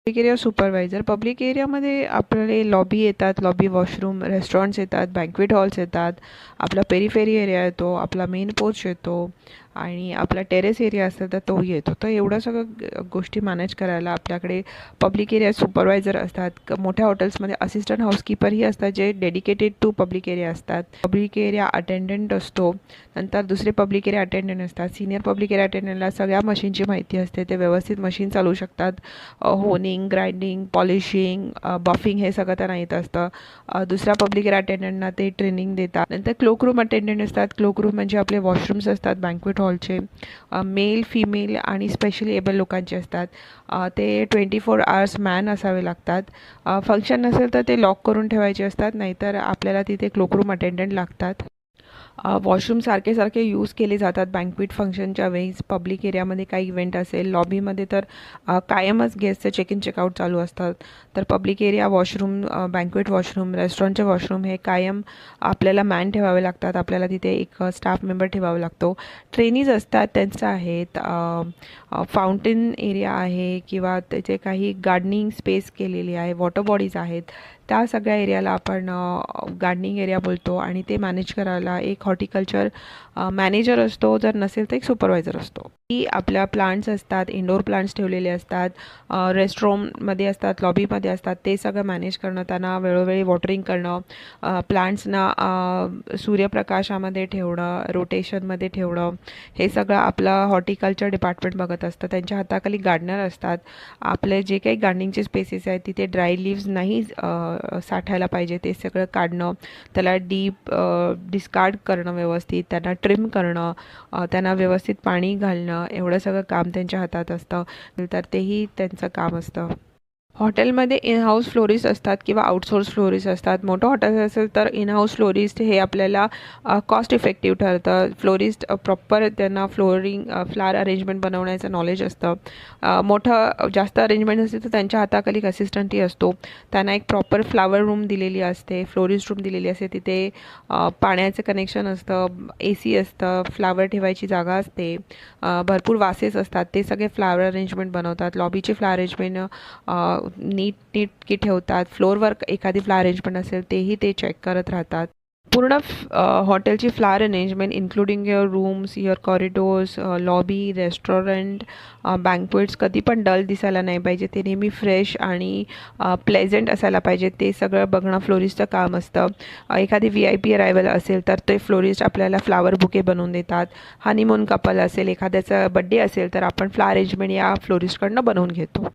Public area supervisor. Public एरियामध्ये आपले lobby येतात, लॉबी वॉशरूम, रेस्टॉरंट्स येतात, बँक्वेट हॉल्स येतात, आपला पेरिफेरी एरिया येतो, आपला मेन पोर्च येतो आणि आपला टेरेस एरिया असतो तर तोही येतो. तर एवढं सगळं गोष्टी मॅनेज करायला आपल्याकडे पब्लिक एरिया सुपरवायझर असतात. मोठ्या हॉटेल्समध्ये असिस्टंट हाऊसकीपरही असतात जे डेडिकेटेड टू पब्लिक एरिया असतात. पब्लिक एरिया अटेंडंट असतो. नंतर दुसरे पब्लिक एरिया अटेंडंट असतात. सिनियर पब्लिक एरिया अटेंडंटला सगळ्या मशीनची माहिती असते, ते व्यवस्थित मशीन चालवू शकतात. होनिंग, ग्राइंडिंग, पॉलिशिंग, बफिंग हे सगळं त्यांना येत असतं. दुसऱ्या पब्लिक एरिया अटेंडंटना ते ट्रेनिंग देतात. नंतर क्लोकरूम अटेंडंट असतात. क्लोकरूम म्हणजे आपले वॉशरूम्स असतात बँक्वेट हॉलचे, मेल, फिमेल आणि स्पेशली एबल लोकांचे असतात. ते 24 आवर्स मॅन असावे लागतात. फंक्शन नसेल तर ते लॉक करून ठेवायचे असतात, नाहीतर आपल्याला तिथे क्लोकरूम अटेंडंट लागतात. वॉशरूम सारखे यूज केले जातात बँक्वेट फंक्शनच्या वेळीस. पब्लिक एरियामध्ये काही इव्हेंट असेल, लॉबीमध्ये तर कायमच गेस्टचं चेक इन चेकआउट चालू असतात. तर public area washroom, banquet washroom, रेस्टॉरंटचे वॉशरूम हे कायम आपल्याला मॅन ठेवावे लागतात. आपल्याला तिथे एक स्टाफ मेंबर ठेवावा लागतो. ट्रेनीज असतात, त्यांचं आहेत. फाउंटेन एरिया आहे किंवा त्याचे काही गार्डनिंग स्पेस केलेली आहे, वॉटर बॉडीज आहेत. त्या सगळ्या एरियाला आपण गार्डनिंग एरिया बोलतो आणि ते मॅनेज करायला एक हॉर्टिकल्चर मॅनेजर असतो, जर नसेल तर एक सुपरवायझर असतो. की आपल्या प्लांट्स असतात, इंडोर प्लांट्स ठेवलेले असतात, रेस्टरूममध्ये असतात, लॉबीमध्ये असतात, ते सगळं मॅनेज करणं, त्यांना वेळोवेळी वॉटरिंग करणं, प्लांट्सना सूर्यप्रकाशामध्ये ठेवणं, रोटेशनमध्ये ठेवणं, हे सगळं आपलं हॉर्टिकल्चर डिपार्टमेंट बघत असतं. त्यांच्या हाताखाली गार्डनर असतात. आपले जे काही गार्डनिंगचे स्पेसेस आहेत तिथे ड्राय लिव्ज नाही साठायला पाहिजे, ते सगळं काढणं, त्याला डिस्कार्ड करणं, व्यवस्थित त्यांना ट्रिम करणं, त्यांना व्यवस्थित पाणी घालणं, एवढं सगळं काम त्यांच्या हातात असतं. तर तेही त्यांचं काम असतं. हॉटेलमध्ये इन हाऊस फ्लोरिस्ट असतात किंवा आउटसोर्स फ्लोरिस्ट असतात. मोठं हॉटेल असेल तर इन हाऊस फ्लोरिस्ट हे आपल्याला कॉस्ट इफेक्टिव्ह ठरतं. फ्लोरिस्ट प्रॉपर त्यांना फ्लावर अरेंजमेंट बनवण्याचं नॉलेज असतं. मोठं जास्त अरेंजमेंट असते तर त्यांच्या हाताखाली असिस्टंटही असतो. त्यांना एक प्रॉपर फ्लावर रूम दिलेली असते, फ्लोरिस्ट रूम दिलेली असते. तिथे पाण्याचं कनेक्शन असतं, AC असतं, फ्लावर ठेवायची जागा असते, भरपूर वासेस असतात. ते सगळे फ्लावर अरेंजमेंट बनवतात. लॉबीची फ्लावर अरेंजमेंट नीट ठेवतात. फ्लोअरवर एखादी फ्लावर अरेंजमेंट असेल तेही ते चेक करत राहतात. पूर्ण हॉटेलची flower arrangement including your rooms, your corridors, lobby, restaurant, banquets कधी पण डल दिसायला नाही पाहिजे. ते नेहमी फ्रेश आणि प्लेझंट असायला पाहिजे. ते सगळं बघणं फ्लोरिस्टचं काम असतं. एखादी VIP अरायवल असेल तर ते फ्लोरिस्ट आपल्याला फ्लावर बुके बनवून देतात. हनीमून कपल असेल, एखाद्याचा बड्डे असेल तर आपण फ्लावर अरेंजमेंट या फ्लोरिस्टकडनं बनवून घेतो.